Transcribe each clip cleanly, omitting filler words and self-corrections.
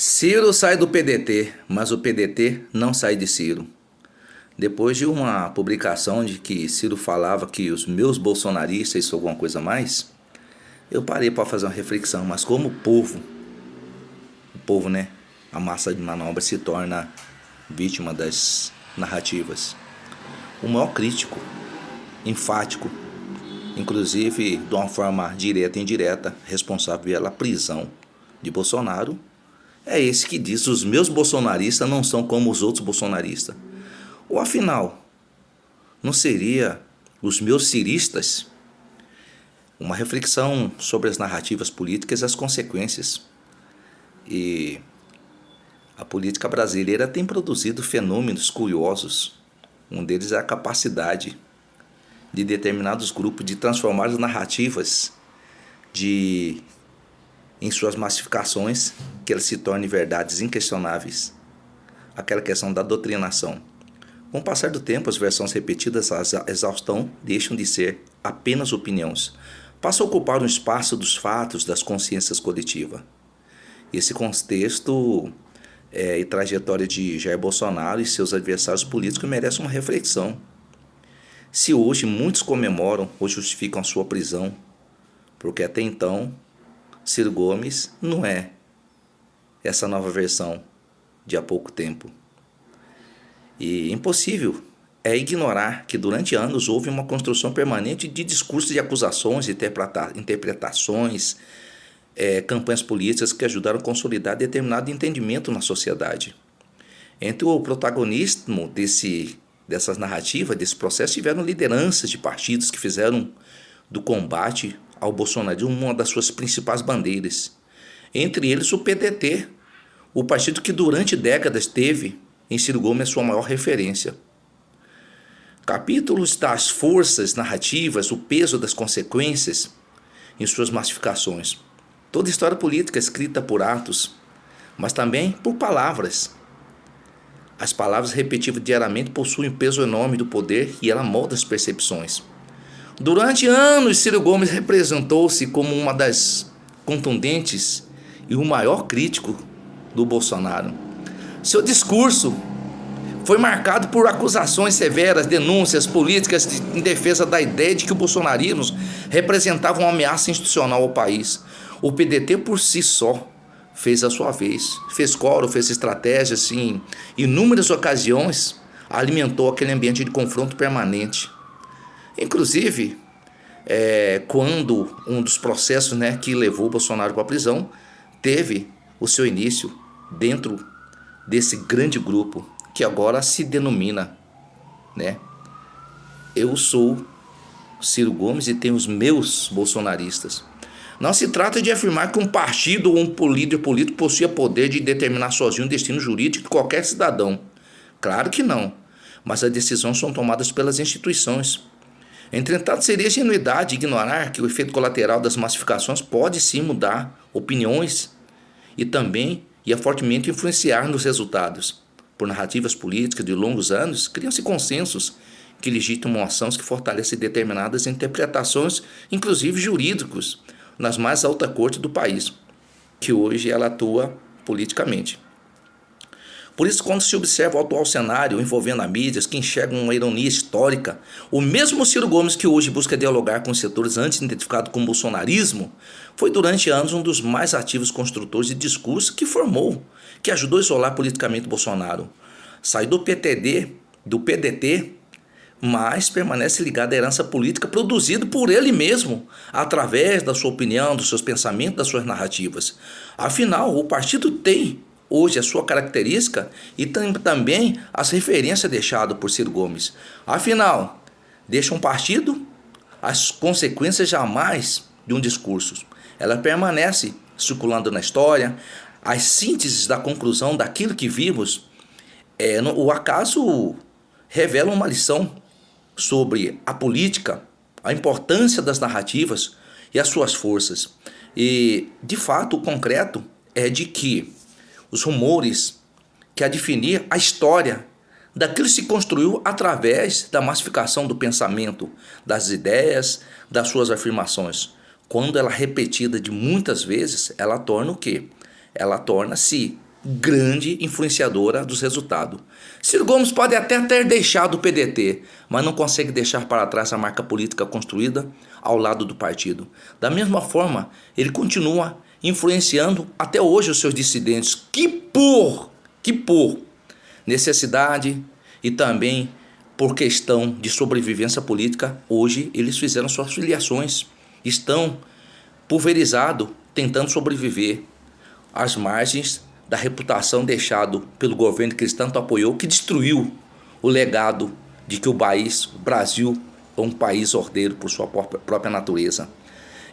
Ciro sai do PDT, mas o PDT não sai de Ciro. Depois de uma publicação de que Ciro falava que os meus bolsonaristas isso alguma coisa a mais, eu parei para fazer uma reflexão, mas como o povo, né, a massa de manobra se torna vítima das narrativas. O maior crítico, enfático, inclusive de uma forma direta e indireta, responsável pela prisão de Bolsonaro, é esse que diz: os meus bolsonaristas não são como os outros bolsonaristas. Ou afinal, não seria os meus ciristas? Uma reflexão sobre as narrativas políticas e as consequências. E a política brasileira tem produzido fenômenos curiosos. Um deles é a capacidade de determinados grupos de transformar as narrativas em suas massificações, que elas se tornem verdades inquestionáveis. Aquela questão da doutrinação. Com o passar do tempo, as versões repetidas à exaustão deixam de ser apenas opiniões. Passam a ocupar um espaço dos fatos, das consciências coletivas. Esse contexto e trajetória de Jair Bolsonaro e seus adversários políticos merece uma reflexão. Se hoje muitos comemoram ou justificam a sua prisão, porque até então Ciro Gomes não é essa nova versão de há pouco tempo. E impossível é ignorar que durante anos houve uma construção permanente de discursos de acusações, interpretações, campanhas políticas que ajudaram a consolidar determinado entendimento na sociedade. Entre o protagonismo dessas narrativas, desse processo, tiveram lideranças de partidos que fizeram do combate ao bolsonarismo uma das suas principais bandeiras. Entre eles o PDT, o partido que durante décadas teve em Ciro Gomes a sua maior referência. Capítulos das forças narrativas, o peso das consequências em suas massificações. Toda história política é escrita por atos, mas também por palavras. As palavras repetidas diariamente possuem um peso enorme do poder e ela molda as percepções. Durante anos, Ciro Gomes representou-se como uma das contundentes e o maior crítico do Bolsonaro. Seu discurso foi marcado por acusações severas, denúncias políticas em defesa da ideia de que o bolsonarismo representava uma ameaça institucional ao país. O PDT por si só fez a sua vez, fez coro, fez estratégias, em inúmeras ocasiões alimentou aquele ambiente de confronto permanente. Inclusive, quando um dos processos, que levou o Bolsonaro para a prisão teve o seu início dentro desse grande grupo que agora se denomina, eu sou Ciro Gomes e tenho os meus bolsonaristas. Não se trata de afirmar que um partido ou um líder político possui poder de determinar sozinho o destino jurídico de qualquer cidadão. Claro que não, mas as decisões são tomadas pelas instituições. Entretanto, seria ingenuidade ignorar que o efeito colateral das massificações pode sim mudar opiniões e também fortemente influenciar nos resultados. Por narrativas políticas de longos anos, criam-se consensos que legitimam ações que fortalecem determinadas interpretações, inclusive jurídicos, nas mais altas cortes do país, que hoje ela atua politicamente. Por isso, quando se observa o atual cenário envolvendo a mídias que enxergam uma ironia histórica, o mesmo Ciro Gomes que hoje busca dialogar com os setores antes identificados como bolsonarismo, foi durante anos um dos mais ativos construtores de discurso que formou, que ajudou a isolar politicamente Bolsonaro. Sai do PDT, mas permanece ligado à herança política produzida por ele mesmo, através da sua opinião, dos seus pensamentos, das suas narrativas. Afinal, o partido tem hoje a sua característica e também as referências deixadas por Ciro Gomes. Afinal, deixa um partido, as consequências jamais de um discurso. Ela permanece circulando na história, as sínteses da conclusão daquilo que vimos. O acaso revela uma lição sobre a política, a importância das narrativas e as suas forças. E, de fato, o concreto é de que os rumores que a definir a história daquilo que se construiu através da massificação do pensamento, das ideias, das suas afirmações. Quando ela é repetida de muitas vezes, ela torna o quê? Ela torna-se grande influenciadora dos resultados. Ciro Gomes pode até ter deixado o PDT, mas não consegue deixar para trás a marca política construída ao lado do partido. Da mesma forma, ele continua influenciando até hoje os seus dissidentes, que por necessidade e também por questão de sobrevivência política, hoje eles fizeram suas filiações, estão pulverizados, tentando sobreviver às margens da reputação deixado pelo governo que eles tanto apoiou, que destruiu o legado de que o Brasil, é um país ordeiro por sua própria natureza.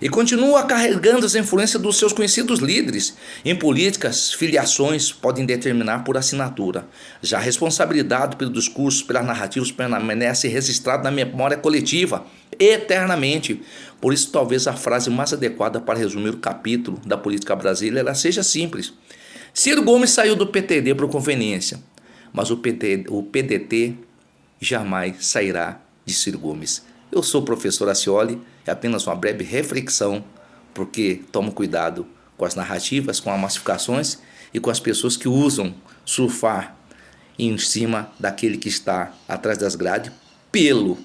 E continua carregando as influências dos seus conhecidos líderes. Em políticas, filiações podem determinar por assinatura. Já a responsabilidade pelo discurso, pelas narrativas, permanece registrada na memória coletiva, eternamente. Por isso, talvez a frase mais adequada para resumir o capítulo da política brasileira seja simples. Ciro Gomes saiu do PTD por conveniência, mas o PDT jamais sairá de Ciro Gomes. Eu sou o professor Acioli, é apenas uma breve reflexão, porque tomo cuidado com as narrativas, com as massificações e com as pessoas que usam surfar em cima daquele que está atrás das grades, pelo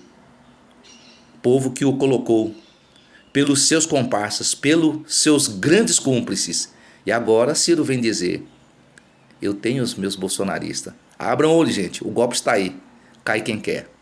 povo que o colocou, pelos seus comparsas, pelos seus grandes cúmplices. E agora Ciro vem dizer, eu tenho os meus bolsonaristas. Abram o olho, gente, o golpe está aí, cai quem quer.